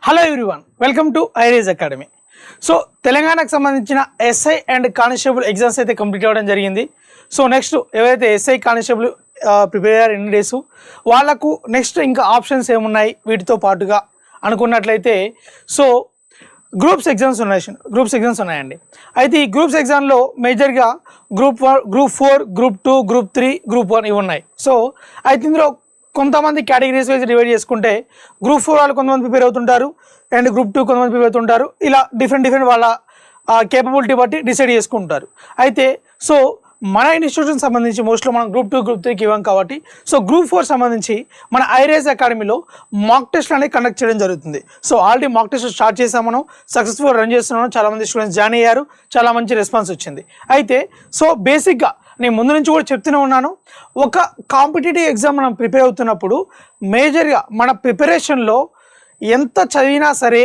Hello everyone, welcome to iRise academy. So తెలంగాణకు సంబంధించిన SI and constable exams అయితే complete అవ్వడం జరిగింది. సో నెక్స్ట్ ఎవరైతే ఎస్ఐ కానిస్టేబుల్ ప్రిపేర్ అయ్యారు ఎన్ని డేస్ వాళ్ళకు నెక్స్ట్ ఇంకా ఆప్షన్స్ ఏమున్నాయి వీటితో పాటుగా అనుకున్నట్లయితే సో గ్రూప్స్ ఎగ్జామ్స్ ఉన్నాయండి. అయితే ఈ గ్రూప్స్ ఎగ్జామ్లో మేజర్గా గ్రూప్ 4, గ్రూప్ 2, గ్రూప్ 3, గ్రూప్ 1 ఇవి ఉన్నాయి. సో అయితే ఇందులో కొంతమంది కేటగిరీస్ వైజ్ డివైడ్ చేసుకుంటే గ్రూప్ 4 వాళ్ళు కొంతమంది ప్రిపేర్ అవుతుంటారు అండ్ గ్రూప్ 2 కొంతమంది ప్రిపేర్ అవుతుంటారు. ఇలా డిఫరెంట్ వాళ్ళ కేపబిలిటీ బట్టి డిసైడ్ చేసుకుంటారు. అయితే సో మన ఇన్స్టిట్యూషన్ సంబంధించి మోస్ట్లీ మనం గ్రూప్ 2, గ్రూప్ 3కి ఇవ్వం కాబట్టి సో గ్రూప్ 4 సంబంధించి మన iRise అకాడమీలో మాక్ టెస్ట్ అనేది కండక్ట్ చేయడం జరుగుతుంది. So already mock test start చేసాం, మనం సక్సెస్ఫుల్ రన్ చేస్తున్నాం. చాలామంది స్టూడెంట్స్ జాయిన్ అయ్యారు, చాలా మంచి రెస్పాన్స్ వచ్చింది. అయితే సో బేసిక్గా నేను ముందు నుంచి కూడా చెప్తూనే ఉన్నాను, ఒక కాంపిటేటివ్ ఎగ్జామ్ మనం ప్రిపేర్ అవుతున్నప్పుడు మేజర్గా మన ప్రిపరేషన్లో ఎంత చదివినా సరే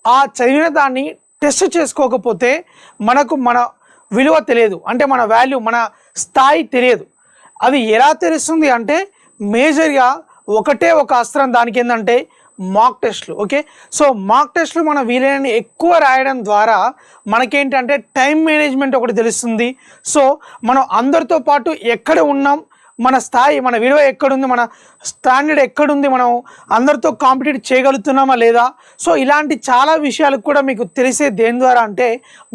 ఆ చదివిన దాన్ని టెస్ట్ చేసుకోకపోతే మనకు మన విలువ తెలియదు, అంటే మన వాల్యూ, మన స్థాయి తెలియదు. అది ఎలా తెలుస్తుంది అంటే మేజర్గా ఒకటే ఒక అస్త్రం దానికి ఏంటంటే మాక్ టెస్ట్లు. ఓకే, సో మాక్ టెస్ట్లు మనం వీలైన ఎక్కువ రాయడం ద్వారా మనకేంటంటే టైం మేనేజ్మెంట్ ఒకటి తెలుస్తుంది. సో మనం అందరితో పాటు ఎక్కడ ఉన్నాం, మన స్థాయి, మన విలువ ఎక్కడుంది, మన స్టాండర్డ్ ఎక్కడుంది, మనం అందరితో కాంపిటీట్ చేయగలుగుతున్నామా లేదా. సో ఇలాంటి చాలా విషయాలు కూడా మీకు తెలిసే దేని ద్వారా అంటే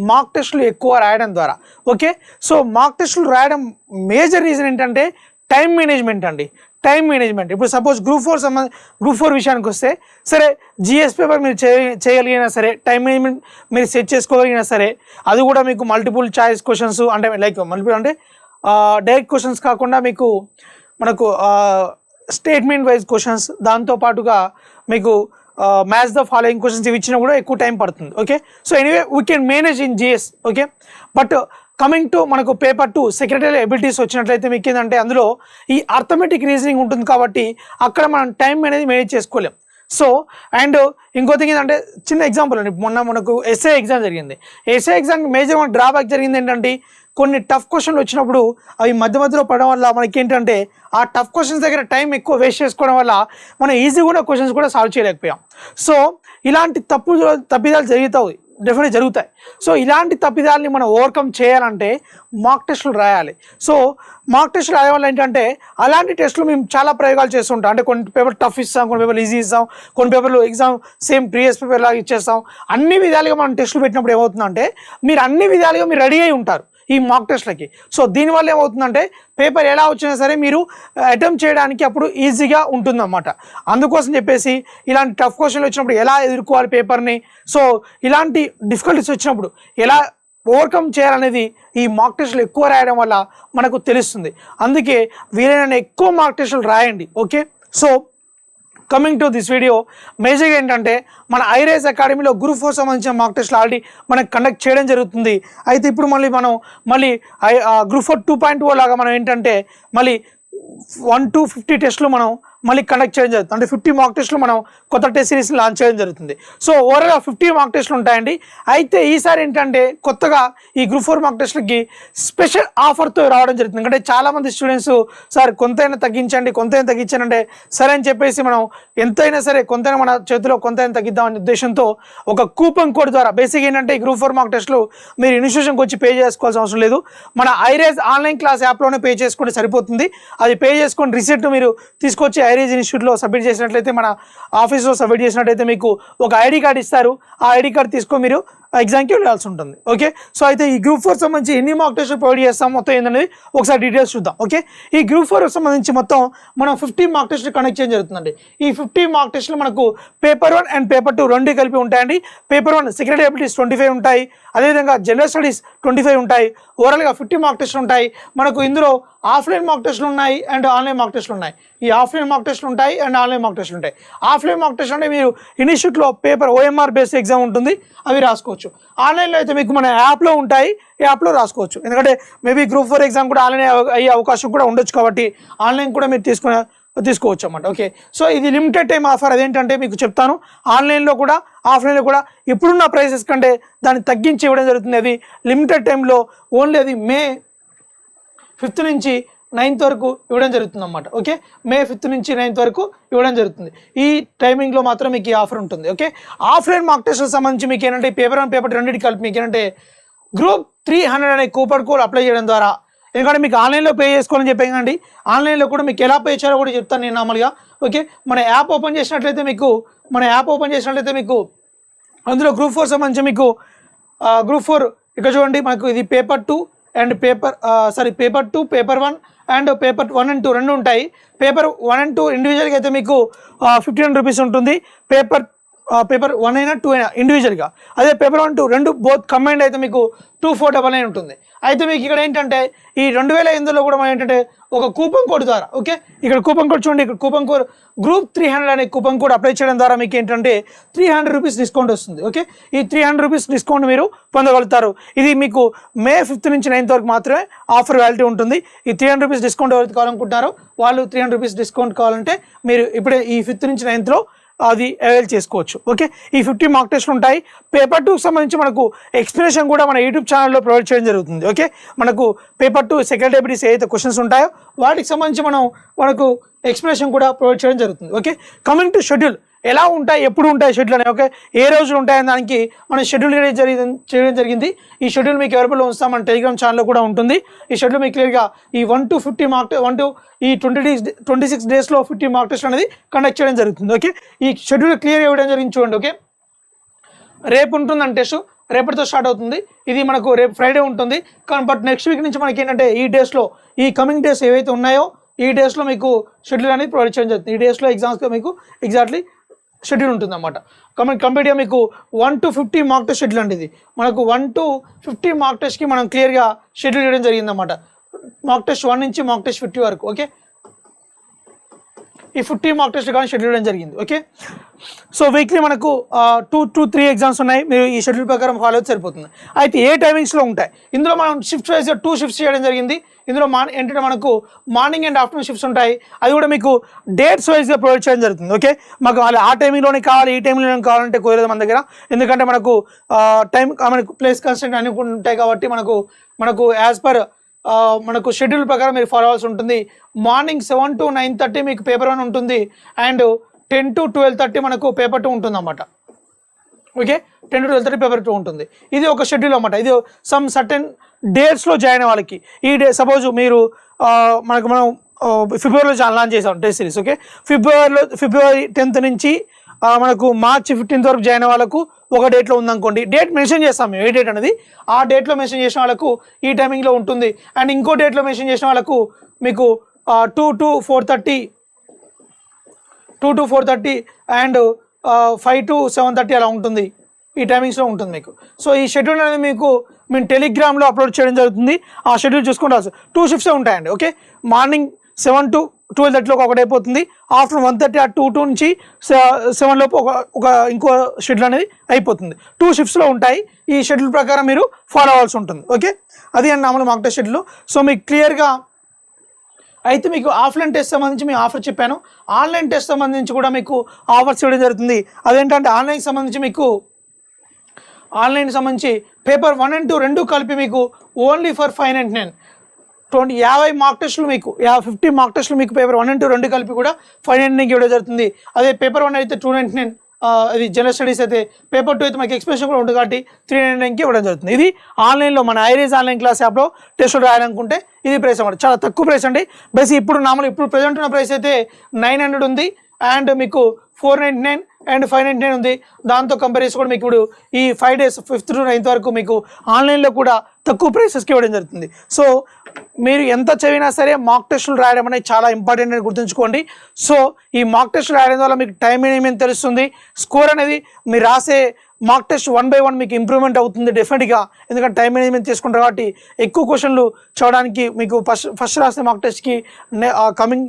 మాక్ టెస్టులు ఎక్కువ రాయడం ద్వారా. ఓకే, సో మాక్ టెస్టులు రాయడం మేజర్ రీజన్ ఏంటంటే టైం మేనేజ్మెంట్ అండి. Time management. ఇప్పుడు సపోజ్ గ్రూప్ 4 విషయానికి వస్తే సరే జిఎస్ పేపర్ మీరు చేయగలిగినా సరే, టైం మేనేజ్మెంట్ మీరు సెట్ చేసుకోగలిగినా సరే, అది కూడా మీకు మల్టిపుల్ చాయిస్ క్వశ్చన్స్ అంటే లైక్ మల్టిపుల్ అంటే డైరెక్ట్ క్వశ్చన్స్ కాకుండా మనకు స్టేట్మెంట్ వైజ్ క్వశ్చన్స్, దాంతోపాటుగా మీకు మ్యాచ్ ద ఫాలోయింగ్ క్వశ్చన్స్ ఇవి ఇచ్చినా కూడా ఎక్కువ టైం పడుతుంది. Okay, so anyway we can manage in GS. Okay, but coming to మనకు పేపర్ 2 సెక్రటరీ ఎబిలిటీస్ వచ్చినట్లయితే మీకు ఏంటంటే అందులో ఈ అర్థమెటిక్ రీజనింగ్ ఉంటుంది కాబట్టి అక్కడ మనం టైం అనేది మేనేజ్ చేసుకోలేం. సో అండ్ ఇంకో థింగ్ ఏంటంటే చిన్న ఎగ్జాంపుల్ అండి, మనకు ఎస్ఐ ఎగ్జామ్ జరిగింది. ఎస్ఐ ఎగ్జామ్కి మేజర్ మన డ్రాబ్యాక్ జరిగింది ఏంటంటే కొన్ని టఫ్ క్వశ్చన్లు వచ్చినప్పుడు అవి మధ్యలో పడడం వల్ల మనకి ఏంటంటే ఆ టఫ్ క్వశ్చన్స్ దగ్గర టైం ఎక్కువ వేస్ట్ చేసుకోవడం వల్ల మనం ఈజీగా కూడా క్వశ్చన్స్ కూడా సాల్వ్ చేయలేకపోయాం. సో ఇలాంటి తప్పిదాలు జరుగుతాయి. సో ఇలాంటి తప్పిదాలని మనం ఓవర్కమ్ చేయాలంటే మాక్ టెస్టులు రాయాలి. సో మాక్ టెస్టులు రాయడం వల్ల ఏంటంటే అలాంటి టెస్టులు మేము చాలా ప్రయోగాలు చేస్తుంటాం. అంటే కొన్ని పేపర్ టఫ్ ఇస్తాం, కొన్ని పేపర్లు ఈజీ ఇస్తాం, కొన్ని పేపర్లు ఎగ్జామ్ సేమ్ ప్రీవియస్ పేపర్ లాగా ఇచ్చేస్తాం. అన్ని విధాలుగా మనం టెస్టులు పెట్టినప్పుడు ఏమవుతుందంటే మీరు అన్ని విధాలుగా మీరు రెడీ అయి ఉంటారు ఈ మాక్ టెస్ట్లకి. సో దీనివల్ల ఏమవుతుందంటే పేపర్ ఎలా వచ్చినా సరే మీరు అటెంప్ట్ చేయడానికి అప్పుడు ఈజీగా ఉంటుందన్నమాట. అందుకోసం చెప్పేసి ఇలాంటి టఫ్ క్వశ్చన్లు వచ్చినప్పుడు ఎలా ఎదుర్కోవాలి పేపర్ని, సో ఇలాంటి డిఫికల్టీస్ వచ్చినప్పుడు ఎలా ఓవర్కమ్ చేయాలనేది ఈ మాక్ టెస్టులు ఎక్కువ రాయడం వల్ల మనకు తెలుస్తుంది. అందుకే వీలైన ఎక్కువ మాక్ టెస్టులు రాయండి. Okay, so coming to this video మేజర్గా ఏంటంటే మన iRise అకాడమీలో గ్రూప్ 4 సంబంధించిన మాక్ టెస్ట్లు ఆల్రెడీ మనకు కండక్ట్ చేయడం జరుగుతుంది. అయితే ఇప్పుడు మళ్ళీ గ్రూప్ 4 2.0 లాగా మనం ఏంటంటే మళ్ళీ 1 to 50 టెస్టులు మనం మళ్ళీ కండక్ట్ చేయడం జరుగుతుంది. అంటే 50 మాక్ టెస్టులు మనం కొత్త టెస్ట్ సిరీస్ని లాంచ్ చేయడం జరుగుతుంది. సో ఓవరాల్గా 50 మాక్ టెస్టులు ఉంటాయండి. అయితే ఈసారి ఏంటంటే కొత్తగా ఈ గ్రూప్ 4 మాక్ టెస్టులకి స్పెషల్ ఆఫర్తో రావడం జరుగుతుంది. ఎందుకంటే చాలామంది స్టూడెంట్స్ సార్ కొంతైనా తగ్గించండి అంటే సరే అని చెప్పేసి మనం ఎంతైనా సరే కొంతైనా మన చేతిలో కొంతైనా తగ్గిద్దామనే ఉద్దేశంతో ఒక కూపన్ కోడ్ ద్వారా బేసిక్ ఏంటంటే ఈ గ్రూప్ 4 మాక్ టెస్టులు మీరు ఇన్స్టిట్యూషన్కి వచ్చి పే చేసుకోవాల్సిన అవసరం లేదు. మన iRise ఆన్లైన్ క్లాస్ యాప్లోనే పే చేసుకుంటే సరిపోతుంది. అది పే చేసుకొని రిసిప్ట్ మీరు తీసుకొచ్చి iRise ఇన్స్టిట్యూట్లో సబ్మిట్ చేసినట్లయితే, మన ఆఫీస్లో సబ్మిట్ చేసినట్లయితే మీకు ఒక ఐడి కార్డ్ ఇస్తారు. ఆ ఐడి కార్డ్ తీసుకొని మీరు ఎగ్జామ్కి వెళ్ళాల్సి ఉంటుంది. ఓకే, సో అయితే ఈ గ్రూప్ 4 సంబంధించి ఎన్ని మాక్ టెస్టులు ప్రొవైడ్ చేస్తాం మొత్తం ఏంటనేది ఒకసారి డీటెయిల్స్ చూద్దాం. ఓకే, ఈ గ్రూప్ 4 సంబంధించి మొత్తం మనం 50 మాక్ టెస్టులు కండక్ట్ చేయడం జరుగుతుందండి. ఈ 50 మాక్ టెస్టులు మనకు పేపర్ 1 అండ్ పేపర్ 2 రెండు కలిపి ఉంటాయండి. పేపర్ 1 సెక్రటరీ ఎబిలిటీస్ 25 ఉంటాయి, అదేవిధంగా జనరల్ స్టడీస్ 25 ఉంటాయి. ఓవరాల్గా 50 మాక్ టెస్టులు ఉంటాయి. మనకు ఇందులో ఆఫ్లైన్ మాక్ టెస్టులు ఉన్నాయి అండ్ ఆన్లైన్ మాక్ టెస్టులు ఉన్నాయి. ఈ ఆఫ్లైన్ మాక్ టెస్టులు ఉంటాయి అండ్ ఆన్లైన్ మాక్ టెస్టులు ఉంటాయి. ఆఫ్లైన్ మాక్ టెస్ట్ అంటే మీరు ఇన్స్టిట్యూట్లో పేపర్ OMR బేస్డ్ ఎగ్జామ్ ఉంటుంది, అవి రాసుకోవచ్చు. ఆన్లైన్లో అయితే మీకు మన యాప్లో ఉంటాయి, యాప్లో రాసుకోవచ్చు. ఎందుకంటే మేబీ గ్రూప్ 4 ఎగ్జామ్ కూడా ఆన్లైన్ అయ్యే అవకాశం కూడా ఉండొచ్చు కాబట్టి ఆన్లైన్ కూడా మీరు తీసుకోవచ్చు అన్నమాట. ఓకే, సో ఇది లిమిటెడ్ టైం ఆఫర్. అదేంటంటే మీకు చెప్తాను, ఆన్లైన్లో కూడా ఆఫ్లైన్లో కూడా ఇప్పుడున్న ప్రైసెస్ కంటే దాన్ని తగ్గించి ఇవ్వడం జరుగుతుంది. అది లిమిటెడ్ టైంలో ఓన్లీ అది May 5th నుంచి 9th వరకు ఇవ్వడం జరుగుతుంది అన్నమాట. ఓకే, May 5th నుంచి 9th వరకు ఇవ్వడం జరుగుతుంది. ఈ టైమింగ్లో మాత్రం మీకు ఈ ఆఫర్ ఉంటుంది. ఓకే, ఆఫ్లైన్ మాక్ టెస్ట్కి సంబంధించి మీకు ఏంటంటే పేపర్ 1 పేపర్ 2 రెండింటికి కలిపి మీకు ఏంటంటే Group 300 అనే కూపన్ కోడ్ అప్లై చేయడం ద్వారా, ఎందుకంటే మీకు ఆన్లైన్లో పే చేసుకోవాలని చెప్పానండి, ఆన్లైన్లో కూడా మీకు ఎలా పే చేయాలో కూడా చెప్తాను నేను నార్మల్గా. ఓకే, మన యాప్ ఓపెన్ చేసినట్లయితే మీకు అందులో Group 4 సంబంధించి మీకు Group 4 ఇక్కడ చూడండి, మనకు ఇది paper 2 and paper 2 paper 1 and paper 1 and 2 రెండు ఉంటాయి. పేపర్ 1 and 2 ఇండివిజువల్గా అయితే మీకు 1,500 రూపీస్ ఉంటుంది. పేపర్ 1 అయినా 2 అయినా ఇండివిజువల్గా. అదే పేపర్ 1, 2 రెండు బోత్ కంబైన్డ్ అయితే మీకు 2,499 ఉంటుంది. అయితే మీకు ఇక్కడ ఏంటంటే ఈ 2008లో కూడా మనం ఏంటంటే ఒక కూపన్ కోడ్ ద్వారా, ఓకే ఇక్కడ కూపన్ కోడ్ చూడండి, ఇక్కడ కూపన్ కోడ్ Group 300 అనే కూపన్ కోడ్ అప్లై చేయడం ద్వారా మీకు ఏంటంటే 300 రూపీస్ డిస్కౌంట్ వస్తుంది. ఓకే, ఈ 300 రూపీస్ డిస్కౌంట్ మీరు పొందగలుగుతారు. ఇది మీకు May 5th నుంచి 9th వరకు మాత్రమే ఆఫర్ వ్యాలిటీ ఉంటుంది. ఈ 300 రూపీస్ డిస్కౌంట్ ఎవరైతే కావాలనుకుంటున్నారో వాళ్ళు 300 రూపీస్ డిస్కౌంట్ కావాలంటే మీరు ఇప్పుడే ఈ 5th నుంచి 9thలో అది అవైల్ చేసుకోవచ్చు. ఓకే, ఈ 50 మాక్ టెస్ట్లు ఉంటాయి. పేపర్ 2కి సంబంధించి మనకు ఎక్స్ప్లెనేషన్ కూడా మన యూట్యూబ్ ఛానల్లో ప్రొవైడ్ చేయడం జరుగుతుంది. ఓకే, మనకు పేపర్ 2 సెకండ్ డెబ్యూటీస్ ఏదైతే క్వశ్చన్స్ ఉంటాయో వాటికి సంబంధించి మనకు ఎక్స్ప్లెనేషన్ కూడా ప్రొవైడ్ చేయడం జరుగుతుంది. ఓకే, కమింగ్ టు షెడ్యూల్, ఎలా ఉంటాయి, ఎప్పుడు ఉంటాయి షెడ్యూల్ అని, ఓకే ఏ రోజులు ఉంటాయని దానికి మనం షెడ్యూల్ చేయడం జరిగింది. ఈ షెడ్యూల్ మీకు అవైలబుల్లో ఉంచుతాం, మన టెలిగ్రామ్ ఛానల్లో కూడా ఉంటుంది. ఈ షెడ్యూల్ మీకు క్లియర్గా ఈ 1 to 50 మార్క్ 1 to ఈ 26 డేస్లో 50 మార్క్ టెస్ట్ అనేది కండక్ట్ చేయడం జరుగుతుంది. ఓకే, ఈ షెడ్యూల్ క్లియర్గా ఇవ్వడం జరిగింది చూడండి. ఓకే, రేపు ఉంటుందని టెస్ట్, రేపటితో స్టార్ట్ అవుతుంది. ఇది మనకు రేపు ఫ్రైడే ఉంటుంది. కానీ బట్ నెక్స్ట్ వీక్ నుంచి మనకి ఏంటంటే ఈ డేస్లో ఈ కమింగ్ డేస్ ఏవైతే ఉన్నాయో ఈ డేస్లో మీకు షెడ్యూల్ అనేది ప్రొవైడ్ చేయడం జరుగుతుంది. ఈ డేస్లో ఎగ్జామ్స్గా మీకు ఎగ్జాక్ట్లీ షెడ్యూల్ ఉంటుంది అన్నమాట. కంప్లీట్గా మీకు 1 to 50 మార్క్ టెస్ట్ షెడ్యూల్ అండి. ఇది మనకు 1 to 50 మార్క్ టెస్ట్కి మనం క్లియర్గా షెడ్యూల్ చేయడం జరిగిందన్నమాట. మార్క్ టెస్ట్ 1 నుంచి మార్క్ టెస్ట్ 50 వరకు. ఓకే, ఈ 50 మార్క్ టెస్ట్ కానీ షెడ్యూల్ చేయడం జరిగింది. ఓకే, సో వీక్లీ మనకు 2 to 3 ఎగ్జామ్స్ ఉన్నాయి. మీరు ఈ షెడ్యూల్ ప్రకారం ఫాలో అయితే సరిపోతుంది. అయితే ఏ టైమింగ్స్లో ఉంటాయి, ఇందులో మనం షిఫ్ట్ వైజ్గా 2 షిఫ్ట్స్ చేయడం జరిగింది. ఇందులో ఏంటంటే మనకు మార్నింగ్ అండ్ ఆఫ్టర్నూన్ షిఫ్ట్స్ ఉంటాయి. అది కూడా మీకు డేట్స్ వైజ్గా ప్రొవైడ్ చేయడం జరుగుతుంది. ఓకే, మాకు ఆ టైమింగ్లోనే కావాలి ఈ టైంలోనే కావాలంటే కుదరదు మన దగ్గర, ఎందుకంటే మనకు టైం మనకు ప్లేస్ కన్స్టెంట్ అన్ని ఉంటాయి కాబట్టి మనకు యాజ్ పర్ మనకు షెడ్యూల్ ప్రకారం మీరు ఫాలో అవ్వాల్సి ఉంటుంది. మార్నింగ్ 7 to 9:30 మీకు పేపర్ 1 ఉంటుంది అండ్ 10 to 12:30 మనకు పేపర్ 2 ఉంటుంది అన్నమాట. ఓకే, 10 to 12:30 పేపర్ 2 ఉంటుంది. ఇది ఒక షెడ్యూల్ అన్నమాట. ఇది సమ్ సర్టెన్ డేట్స్లో జాయిన్ అయ్యే వాళ్ళకి ఈ డే సపోజ్ మీరు మనం ఫిబ్రవరిలో లాంచ్ చేసాం టెస్ట్ సిరీస్. ఓకే, ఫిబ్రవరి 10th నుంచి మనకు March 15th వరకు జాయిన్ అయ్యే వాళ్ళకు ఒక డేట్లో ఉందనుకోండి, డేట్ మెన్షన్ చేస్తాం మేము ఏ డేట్ అనేది, ఆ డేట్లో మెన్షన్ చేసిన వాళ్ళకు ఈ టైమింగ్లో ఉంటుంది. అండ్ ఇంకో డేట్లో మెన్షన్ చేసిన వాళ్ళకు మీకు 2 to 4:30 అండ్ 5 to 7:30 అలా ఉంటుంది. ఈ టైమింగ్స్లో ఉంటుంది మీకు. సో ఈ షెడ్యూల్ అనేది మీకు మేము టెలిగ్రామ్లో అప్లోడ్ చేయడం జరుగుతుంది. ఆ షెడ్యూల్ చూసుకుంటే 2 షిఫ్ట్స్ ఉంటాయండి. ఓకే, మార్నింగ్ 7 to 12:30 ఒకటి అయిపోతుంది, ఆఫ్టర్నూన్ 1:30 ఆ 2 నుంచి 7 లోపు ఒక ఇంకో షెడ్యూల్ అనేది అయిపోతుంది. 2 షిఫ్ట్స్లో ఉంటాయి. ఈ షెడ్యూల్ ప్రకారం మీరు ఫాలో అవ్వాల్సి ఉంటుంది. ఓకే, అది అండి మామూలు మాక్ టెస్ట్ షెడ్యూల్. సో మీకు క్లియర్గా అయితే మీకు ఆఫ్లైన్ టెస్ట్ సంబంధించి మీ ఆఫర్ చెప్పాను, ఆన్లైన్ టెస్ట్ సంబంధించి కూడా మీకు ఆఫర్స్ ఇవ్వడం జరుగుతుంది. అదేంటంటే ఆన్లైన్ సంబంధించి పేపర్ 1 and 2 రెండు కలిపి మీకు ఓన్లీ ఫర్ 599 50 మార్క్ టెస్టులు మీకు 50 మార్క్ టెస్టులు మీకు పేపర్ 1 and 2 రెండు కలిపి కూడా 599 ఇవ్వడం జరుగుతుంది. అదే పేపర్ 1 అయితే 299, అది జనరల్ స్టడీస్ అయితే పేపర్ 2 అయితే మనకి ఎక్స్ప్రెషన్ కూడా ఉంటుంది కాబట్టి 399కి ఇవ్వడం జరుగుతుంది. ఇది ఆన్లైన్లో మన iRise ఆన్లైన్ క్లాస్ యాప్లో టెస్టులు రాయాలనుకుంటే ఇది ప్రైస్ అన్నమాట. చాలా తక్కువ ప్రైస్ అండి. బేసిక్ ఇప్పుడు ప్రజెంట్ ఉన్న ప్రైస్ అయితే 900 ఉంది అండ్ మీకు 499 అండ్ 599 ఉంది. దాంతో కంపేర్ కూడా మీకు ఇప్పుడు ఈ 5 days 5th to 9th వరకు మీకు ఆన్లైన్లో కూడా తక్కువ ప్రైసెస్కి ఇవ్వడం జరుగుతుంది. సో మీరు ఎంత చదివినా సరే మాక్ టెస్టులు రాయడం అనేది చాలా ఇంపార్టెంట్ అని గుర్తుంచుకోండి. సో ఈ మాక్ టెస్టులు రాయడం వల్ల మీకు టైం మేనేజ్మెంట్ తెలుస్తుంది, స్కోర్ అనేది మీరు రాసే మాక్ టెస్ట్ 1 by 1 మీకు ఇంప్రూవ్మెంట్ అవుతుంది డెఫినెట్గా, ఎందుకంటే టైం మేనేజ్మెంట్ చేసుకుంటారు కాబట్టి ఎక్కువ క్వశ్చన్లు చదవడానికి మీకు ఫస్ట్ రాసే మాక్ టెస్ట్కి కమింగ్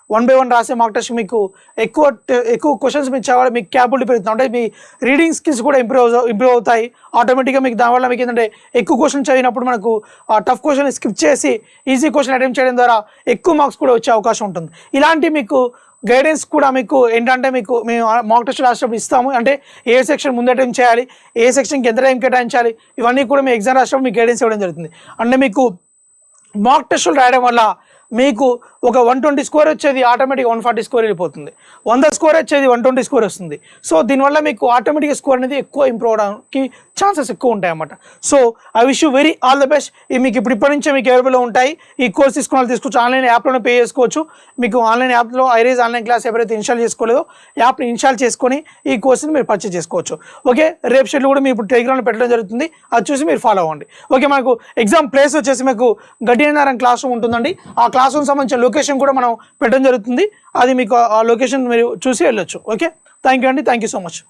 1 by 1 రాసే మాక్ టెస్ట్ మీకు ఎక్కువ క్వశ్చన్స్ మీరు చదవాలి, మీకు క్యాపబిలిటీ పెరుగుతుంది, అంటే మీ రీడింగ్ స్కిల్స్ కూడా ఇంప్రూవ్ అవుతాయి ఆటోమేటిక్గా. మీకు దానివల్ల మీకు ఏంటంటే ఎక్కువ క్వశ్చన్ చదివినప్పుడు మనకు టఫ్ క్వశ్చన్ స్కిప్ చేసి ఈజీ క్వశ్చన్ అటెంప్ట్ చేయడం ద్వారా ఎక్కువ మార్క్స్ కూడా వచ్చే అవకాశం ఉంటుంది. ఇలాంటి మీకు గైడెన్స్ కూడా మీకు ఏంటంటే మేము మాక్ టెస్ట్ రాసేటప్పుడు ఇస్తాము. అంటే ఏ సెక్షన్ ముందు అటెంప్ట్ చేయాలి, ఏ సెక్షన్కి ఎంత టైం కేటాయించాలి, ఇవన్నీ కూడా మీ ఎగ్జామ్ రాసేటప్పుడు మీకు గైడెన్స్ ఇవ్వడం జరుగుతుంది. అంటే మీకు మాక్ టెస్టులు రాయడం వల్ల మీకు ఒక 120 స్కోర్ వచ్చేది ఆటోమేటిక్గా 140 స్కోర్ వెళ్ళిపోతుంది, 100 స్కోర్ వచ్చేది 120 స్కోర్ వస్తుంది. సో దీనివల్ల మీకు ఆటోమేటిక్గా స్కోర్ అనేది ఎక్కువ ఇంప్రూవ్ అవడానికి ఛాన్సెస్ ఎక్కువ ఉంటాయి అన్నమాట. So I wish you very all the best. మీకు ఇప్పటి నుంచే మీకు అవైలబుల్లో ఉంటాయి. ఈ కోర్స్ తీసుకోవచ్చు, ఆన్లైన్ యాప్లోనే పే చేసుకోవచ్చు. మీకు ఆన్లైన్ యాప్లో iRise ఆన్లైన్ క్లాస్ ఎవరైతే ఇన్స్టాల్ చేసుకోలేదో యాప్ని ఇన్స్టాల్ చేసుకొని ఈ కోర్స్ని మీరు పర్చేస్ చేసుకోవచ్చు. ఓకే, రేపు షెడ్యూల్ కూడా మీరు ఇప్పుడు టెలిగ్రామ్లో పెట్టడం జరుగుతుంది, అది చూసి మీరు ఫాలో అవ్వండి. ఓకే, మనకు ఎగ్జామ్ ప్లేస్ వచ్చేసి మీకు గడ్డినారం క్లాస్ రూమ్ ఉంటుందండి. ఆ క్లాస్ రూమ్ సంబంధించిన లొకేషన్ కూడా మనం పెట్టడం జరుగుతుంది, అది మీకు ఆ లొకేషన్ మీరు చూసి వెళ్ళొచ్చు. ఓకే, థ్యాంక్ యూ అండి, థ్యాంక్ యూ సో మచ్.